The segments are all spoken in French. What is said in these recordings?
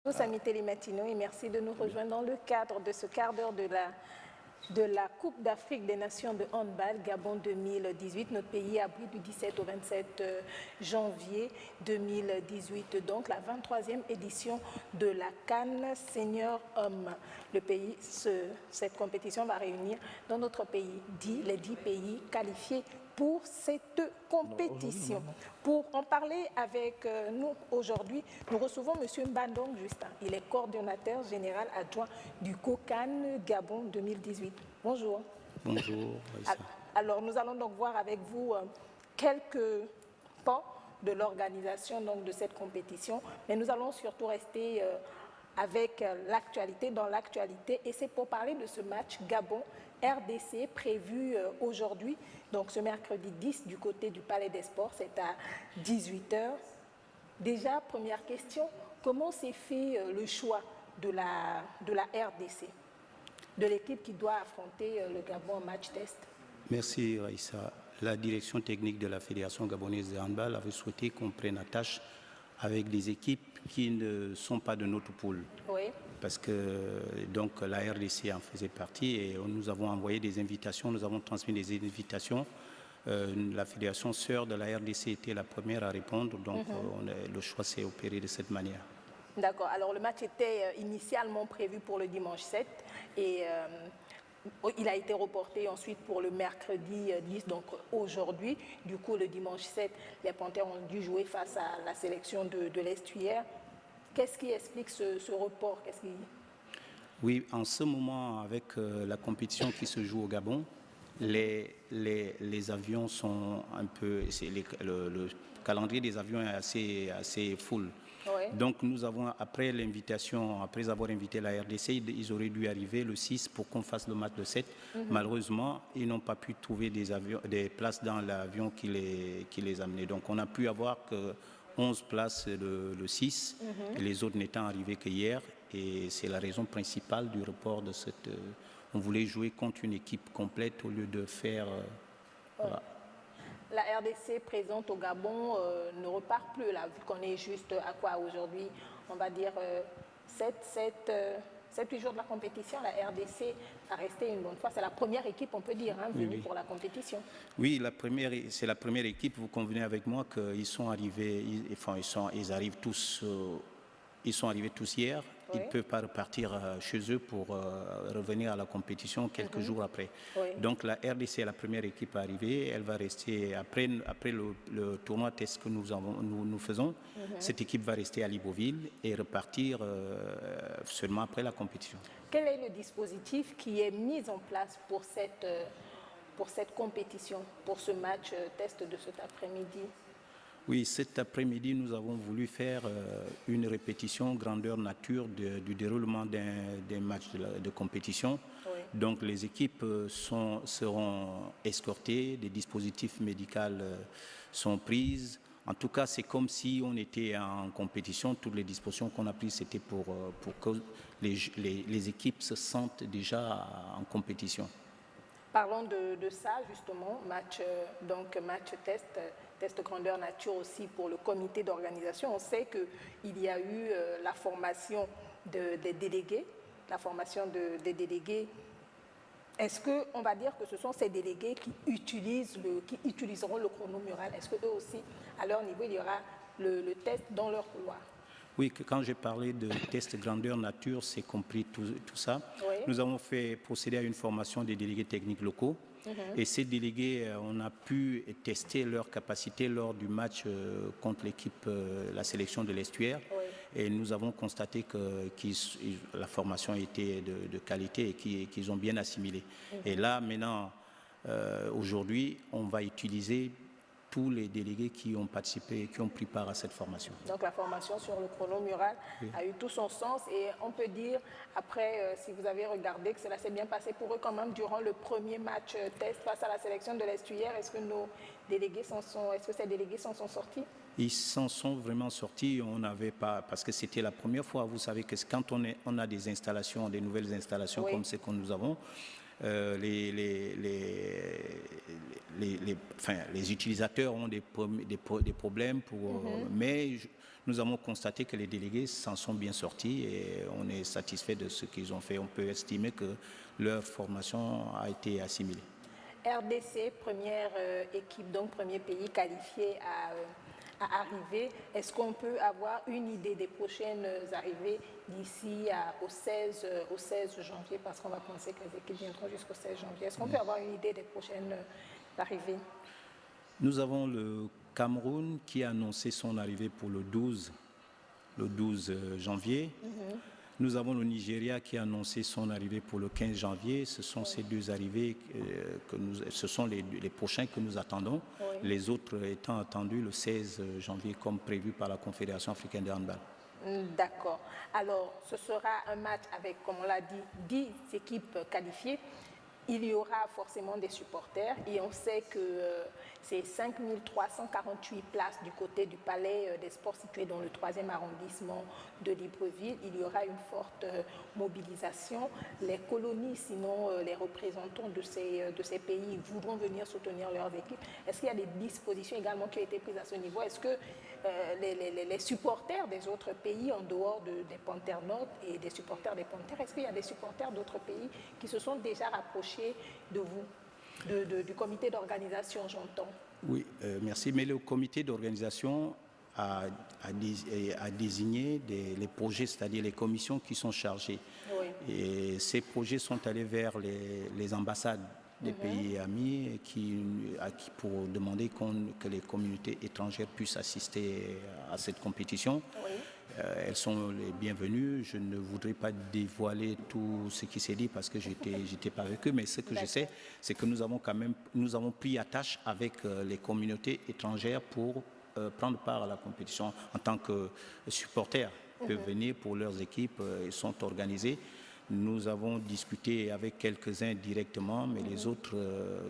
Tous amis télématinaux et merci de nous rejoindre dans le cadre de ce quart d'heure de la Coupe d'Afrique des Nations de handball Gabon 2018. Notre pays abrite du 17 au 27 janvier 2018, donc la 23e édition de la CAN Senior Homme. Le pays, cette compétition va réunir dans notre pays les 10 pays qualifiés pour cette compétition. Pour en parler avec nous aujourd'hui, nous recevons M. Mbandong Justin. Il est coordonnateur général adjoint du COCAN Gabon 2018. Bonjour. Bonjour. Alors, nous allons donc voir avec vous quelques pans de l'organisation de cette compétition, mais nous allons surtout rester avec l'actualité, dans l'actualité, et c'est pour parler de ce match Gabon-RDC prévu aujourd'hui, donc ce mercredi 10 du côté du Palais des Sports, c'est à 18h. Déjà, première question, comment s'est fait le choix de la RDC, de l'équipe qui doit affronter le Gabon en match test? Merci Raïssa. La direction technique de la Fédération gabonaise de handball avait souhaité qu'on prenne la tâche avec des équipes qui ne sont pas de notre poule. Oui. Parce que donc la RDC en faisait partie et nous avons envoyé des invitations, nous avons transmis des invitations. La fédération sœur de la RDC était la première à répondre, donc le choix s'est opéré de cette manière. D'accord. Alors le match était initialement prévu pour le dimanche 7 et il a été reporté ensuite pour le mercredi 10, donc aujourd'hui. Du coup, le dimanche 7, les Panthères ont dû jouer face à la sélection de l'Estuaire. Qu'est-ce qui explique ce report? Oui, en ce moment, avec la compétition qui se joue au Gabon, les avions sont un peu... Le calendrier des avions est assez full. Ouais. Donc nous avons, après avoir invité la RDC, ils auraient dû arriver le 6 pour qu'on fasse le match de 7. Malheureusement, ils n'ont pas pu trouver des places dans l'avion qui les amenait. Donc on n'a pu avoir que 11 places le 6, et les autres n'étant arrivés qu'hier. Et c'est la raison principale du report de cette... on voulait jouer contre une équipe complète au lieu de faire... voilà. La RDC présente au Gabon ne repart plus, là, vu qu'on est juste à quoi aujourd'hui? On va dire 7-8 jours de la compétition. La RDC a resté une bonne fois. C'est la première équipe, on peut dire, venue pour la compétition. Oui, c'est la première équipe. Vous convenez avec moi qu'ils sont arrivés, ils arrivent tous... ils sont arrivés tous hier. Oui. Ils ne peuvent pas repartir chez eux pour revenir à la compétition quelques jours après. Oui. Donc la RDC est la première équipe à arriver. Elle va rester, après le tournoi test que nous faisons, cette équipe va rester à Libreville et repartir seulement après la compétition. Quel est le dispositif qui est mis en place pour cette compétition, pour ce match test de cet après-midi? Oui, cet après-midi, nous avons voulu faire une répétition grandeur nature du déroulement d'un match de compétition. Oui. Donc, les équipes seront escortées, des dispositifs médicaux sont prises. En tout cas, c'est comme si on était en compétition. Toutes les dispositions qu'on a prises, c'était pour que les équipes se sentent déjà en compétition. Parlons de ça, justement, match test grandeur nature aussi pour le comité d'organisation. On sait qu'il y a eu la formation des délégués, Est-ce qu'on va dire que ce sont ces délégués qui utiliseront le chronomural? Est-ce qu'eux aussi, à leur niveau, il y aura le test dans leur couloir? Oui, quand j'ai parlé de test grandeur nature, c'est compris tout ça. Oui. Nous avons procédé à une formation des délégués techniques locaux. Et ces délégués, on a pu tester leur capacité lors du match contre l'équipe, la sélection de l'Estuaire. Oui. Et nous avons constaté que la formation était de qualité et qu'ils ont bien assimilé. Et là, maintenant, aujourd'hui, on va utiliser tous les délégués qui ont participé, qui ont pris part à cette formation. Donc la formation sur le chronomural a eu tout son sens et on peut dire, après, si vous avez regardé, que cela s'est bien passé pour eux quand même durant le premier match test face à la sélection de l'Estuaire. Est-ce que ces délégués s'en sont sortis? Ils s'en sont vraiment sortis. On n'avait pas, parce que c'était la première fois, vous savez que quand on a des installations, des nouvelles installations comme ce que nous avons, les utilisateurs ont des problèmes, mais nous avons constaté que les délégués s'en sont bien sortis et on est satisfait de ce qu'ils ont fait. On peut estimer que leur formation a été assimilée. RDC, première équipe, donc premier pays qualifié à arriver. Est-ce qu'on peut avoir une idée des prochaines arrivées d'ici au 16 janvier, parce qu'on va penser que les équipes viendront jusqu'au 16 janvier. Est-ce qu'on peut avoir une idée des prochaines arrivées? Nous avons le Cameroun qui a annoncé son arrivée pour le 12 janvier. Nous avons le Nigeria qui a annoncé son arrivée pour le 15 janvier. Ce sont ces deux arrivées, ce sont les prochains que nous attendons. Les autres étant attendus le 16 janvier comme prévu par la Confédération africaine de handball. D'accord. Alors, ce sera un match avec, comme on l'a dit, 10 équipes qualifiées. Il y aura forcément des supporters et on sait que c'est 5348 places du côté du Palais des Sports situé dans le 3e arrondissement de Libreville. Il y aura une forte mobilisation. Les colonies, sinon les représentants de ces pays voudront venir soutenir leurs équipes. Est-ce qu'il y a des dispositions également qui ont été prises à ce niveau? Est-ce que les supporters des autres pays, en dehors des Panthères Nord et des supporters des Panthères, est-ce qu'il y a des supporters d'autres pays qui se sont déjà rapprochés de vous, du comité d'organisation, j'entends? Oui, merci. Mais le comité d'organisation a désigné les projets, c'est-à-dire les commissions qui sont chargées. Oui. Et ces projets sont allés vers les ambassades des pays amis pour demander que les communautés étrangères puissent assister à cette compétition. Oui. Elles sont les bienvenues. Je ne voudrais pas dévoiler tout ce qui s'est dit parce que j'étais pas avec eux, mais ce que je sais, c'est que nous avons pris attache avec les communautés étrangères pour prendre part à la compétition en tant que supporters. Peuvent venir pour leurs équipes, ils sont organisés. Nous avons discuté avec quelques-uns directement, mais les autres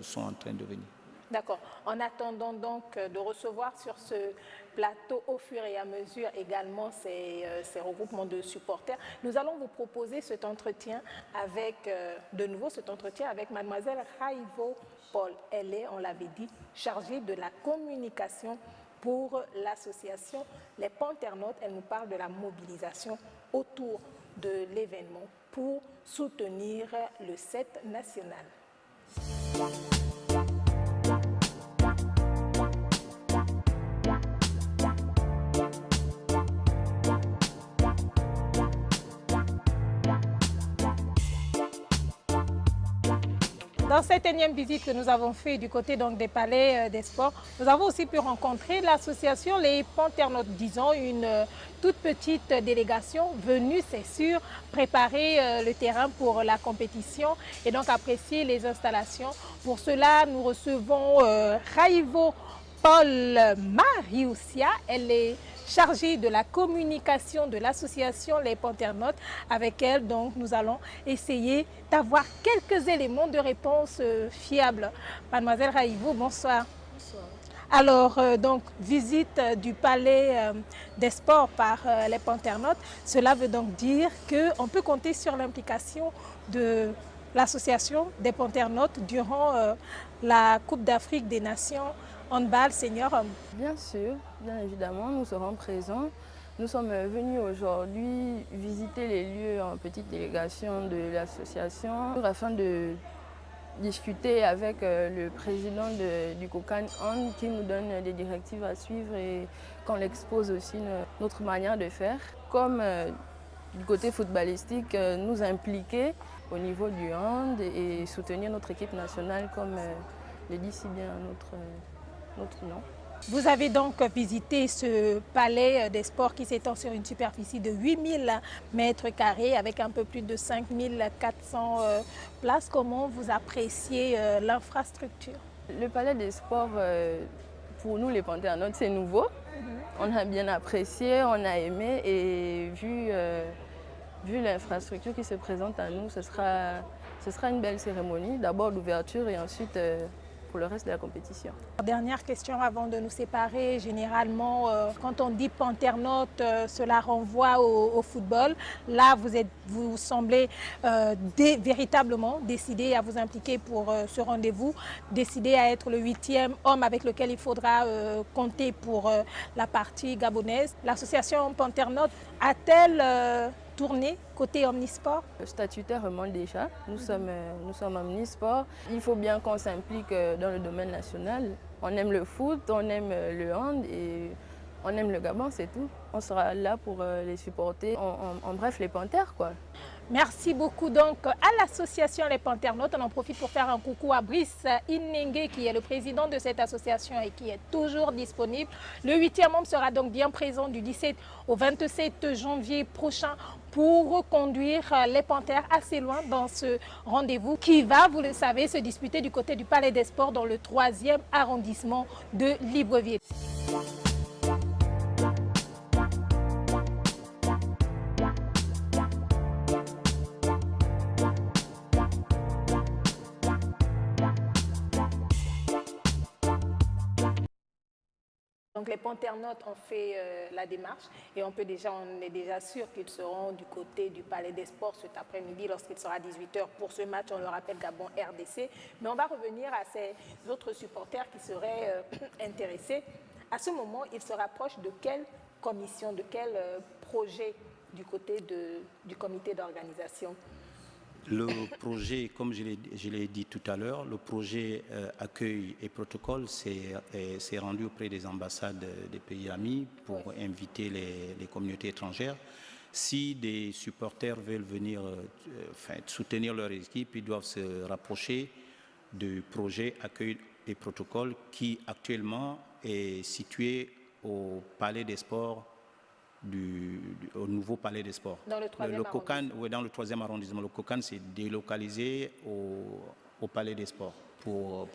sont en train de venir. D'accord. En attendant donc de recevoir sur ce plateau au fur et à mesure également ces regroupements de supporters, nous allons vous proposer cet entretien avec, de nouveau cet entretien avec mademoiselle Raivo Paul. Elle est, on l'avait dit, chargée de la communication pour l'association Les Panthères Nord. Elle nous parle de la mobilisation autour de l'événement pour soutenir le 7 national. Dans cette énième visite que nous avons faite du côté donc, des palais des sports, nous avons aussi pu rencontrer l'association Les Panthères Nord, disons une toute petite délégation venue, c'est sûr, préparer le terrain pour la compétition et donc apprécier les installations. Pour cela, nous recevons Raivo Paul Mariusia. Elle est chargée de la communication de l'association Les Panthères Nord. Avec elle, donc, nous allons essayer d'avoir quelques éléments de réponse fiables. Mademoiselle Raivo, bonsoir. Bonsoir. Alors, donc, visite du palais des sports par les Panthères Nord. Cela veut donc dire qu'on peut compter sur l'implication de l'association des Panthères Nord durant la Coupe d'Afrique des Nations handball senior homme. Bien sûr, bien évidemment, nous serons présents. Nous sommes venus aujourd'hui visiter les lieux en petite délégation de l'association afin de discuter avec le président du COCAN Hand qui nous donne des directives à suivre et qu'on expose aussi notre manière de faire. Comme du côté footballistique, nous impliquer au niveau du hand et soutenir notre équipe nationale comme le dit si bien notre nom. Vous avez donc visité ce palais des sports qui s'étend sur une superficie de 8000 mètres carrés avec un peu plus de 5400 places. Comment vous appréciez l'infrastructure? Le palais des sports, pour nous les Panthères Nord, c'est nouveau. On a bien apprécié, on a aimé et vu l'infrastructure qui se présente à nous, ce sera une belle cérémonie. D'abord l'ouverture et ensuite pour le reste de la compétition. Dernière question avant de nous séparer. Généralement, quand on dit Panternote, cela renvoie au football. Là, vous semblez véritablement décidé à vous impliquer pour ce rendez-vous, décidé à être le 8e homme avec lequel il faudra compter pour la partie gabonaise. L'association Panternote a-t-elle tourné côté omnisport? Le statutaire remonte déjà. Nous sommes omnisport. Il faut bien qu'on s'implique dans le domaine national. On aime le foot, on aime le hand et on aime le Gabon, c'est tout. On sera là pour les supporter. En bref, les Panthères, quoi. Merci beaucoup donc à l'association Les Panternotes. On en profite pour faire un coucou à Brice Inengue qui est le président de cette association et qui est toujours disponible. Le 8e membre sera donc bien présent du 17 au 27 janvier prochain pour reconduire les Panthères assez loin dans ce rendez-vous qui va, vous le savez, se disputer du côté du Palais des Sports dans le 3e arrondissement de Libreville. Donc les Panternotes ont fait la démarche et on est déjà sûr qu'ils seront du côté du Palais des Sports cet après-midi lorsqu'il sera 18h pour ce match, on le rappelle, Gabon-RDC. Mais on va revenir à ces autres supporters qui seraient intéressés. À ce moment, ils se rapprochent de quelle commission, de quel projet du côté du comité d'organisation? Le projet, comme je l'ai dit tout à l'heure, le projet accueil et protocole s'est rendu auprès des ambassades des pays amis pour inviter les communautés étrangères. Si des supporters veulent venir soutenir leur équipe, ils doivent se rapprocher du projet accueil et protocole qui actuellement est situé au Palais des Sports, au nouveau Palais des Sports. Dans le 3e arrondissement. Oui, dans le 3e arrondissement. Le COCAN s'est délocalisé au Palais des Sports pour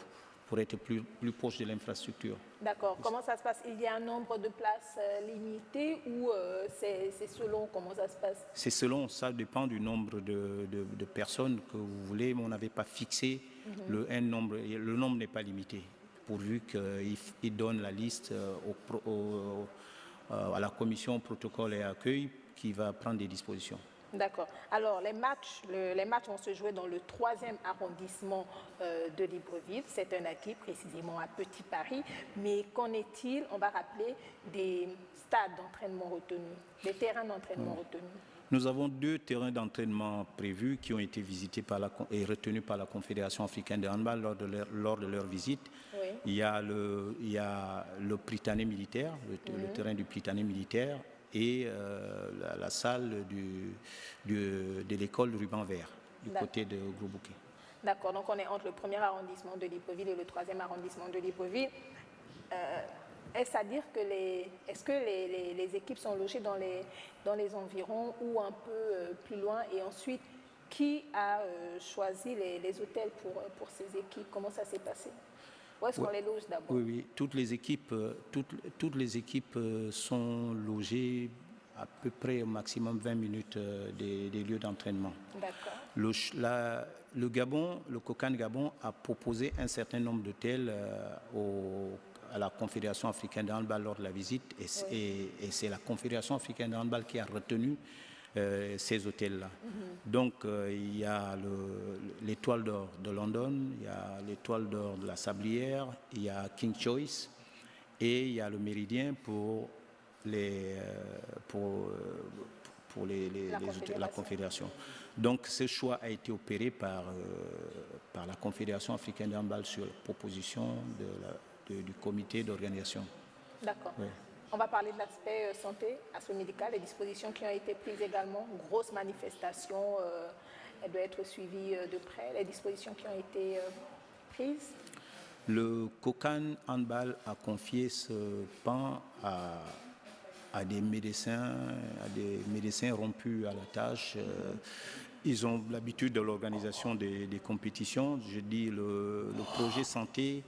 être plus proche de l'infrastructure. D'accord. Comment ça se passe? Il y a un nombre de places limité ou c'est selon comment ça se passe? C'est selon, ça dépend du nombre de personnes que vous voulez, mais on n'avait pas fixé le nombre. Le nombre n'est pas limité, pourvu qu'il donne la liste à la commission protocole et accueil qui va prendre des dispositions. D'accord. Alors, les matchs vont se jouer dans le 3e arrondissement de Libreville. C'est un acquis, précisément à Petit Paris. Mais qu'en est-il, on va rappeler, des stades d'entraînement retenus, des terrains d'entraînement retenus? Nous avons 2 terrains d'entraînement prévus qui ont été visités et retenus par la Confédération africaine de handball lors de leur visite. Oui. Il y a le Prytanée militaire, le terrain du Prytanée militaire et la salle de l'école Ruban Vert, du côté de Gros-Bouquet. D'accord, donc on est entre le 1er arrondissement de Libreville et le 3e arrondissement de Libreville. Est-ce à dire que les équipes sont logées dans les environs ou un peu plus loin? Et ensuite, qui a choisi les hôtels pour ces équipes? Comment ça s'est passé? Où est-ce qu'on les loge d'abord? Oui, toutes les équipes sont logées à peu près au maximum 20 minutes des lieux d'entraînement. D'accord. Le Gabon, le COCAN Gabon a proposé un certain nombre d'hôtels à la Confédération africaine de handball lors de la visite et c'est la Confédération africaine de handball qui a retenu ces hôtels-là. Donc, il y a l'Étoile d'Or de London, il y a l'Étoile d'Or de la Sablière, il y a King Choice et il y a le Méridien pour la Confédération. Donc, ce choix a été opéré par la Confédération africaine de handball sur proposition du comité d'organisation. D'accord. Oui. On va parler de l'aspect santé, aspect médical, les dispositions qui ont été prises également. Grosse manifestation, elle doit être suivie de près. Les dispositions qui ont été prises. Le COCAN Handball a confié ce pan à des médecins rompus à la tâche. Ils ont l'habitude de l'organisation des compétitions. Je dis le projet santé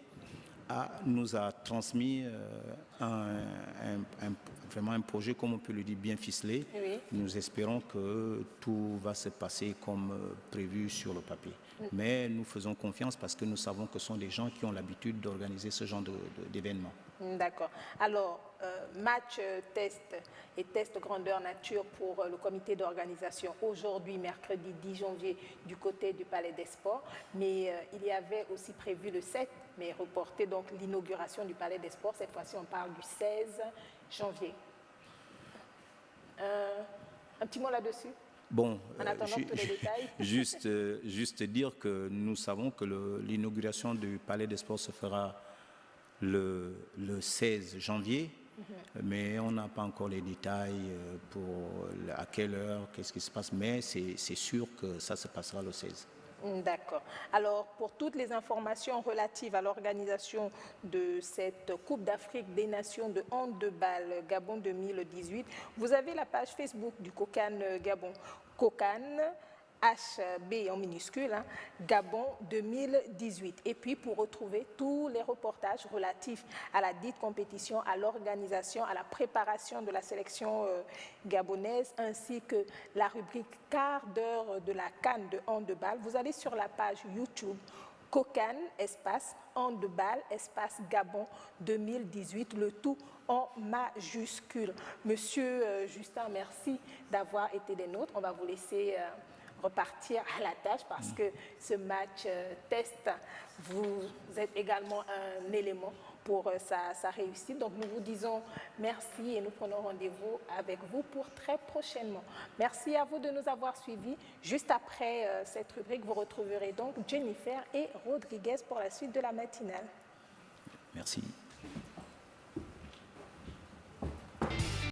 nous a transmis vraiment un projet, comme on peut le dire, bien ficelé. Oui. Nous espérons que tout va se passer comme prévu sur le papier. Mais nous faisons confiance parce que nous savons que ce sont des gens qui ont l'habitude d'organiser ce genre d'événements. D'accord. Alors, match test et test grandeur nature pour le comité d'organisation aujourd'hui, mercredi 10 janvier, du côté du Palais des Sports. Mais il y avait aussi prévu le 7, mais reporté donc l'inauguration du Palais des Sports. Cette fois-ci, on parle du 16 janvier. Un petit mot là-dessus? Bon, en attendant tous les détails. juste dire que nous savons que l'inauguration du Palais des Sports se fera le 16 janvier, mais on n'a pas encore les détails pour à quelle heure, qu'est-ce qui se passe, mais c'est sûr que ça se passera le 16. D'accord. Alors, pour toutes les informations relatives à l'organisation de cette Coupe d'Afrique des Nations de handball Gabon 2018, vous avez la page Facebook du COCAN Gabon. COCAN, HB en minuscule, hein, Gabon 2018. Et puis, pour retrouver tous les reportages relatifs à la dite compétition, à l'organisation, à la préparation de la sélection gabonaise, ainsi que la rubrique quart d'heure de la CAN de handball, vous allez sur la page YouTube COCAN, espace handball, espace Gabon 2018, le tout en majuscule. Monsieur Justin, merci d'avoir été des nôtres. On va vous laisser repartir à la tâche parce que ce match test, vous êtes également un élément pour sa réussite. Donc nous vous disons merci et nous prenons rendez-vous avec vous pour très prochainement. Merci à vous de nous avoir suivis. Juste après cette rubrique, vous retrouverez donc Jennifer et Rodriguez pour la suite de la matinale. Merci.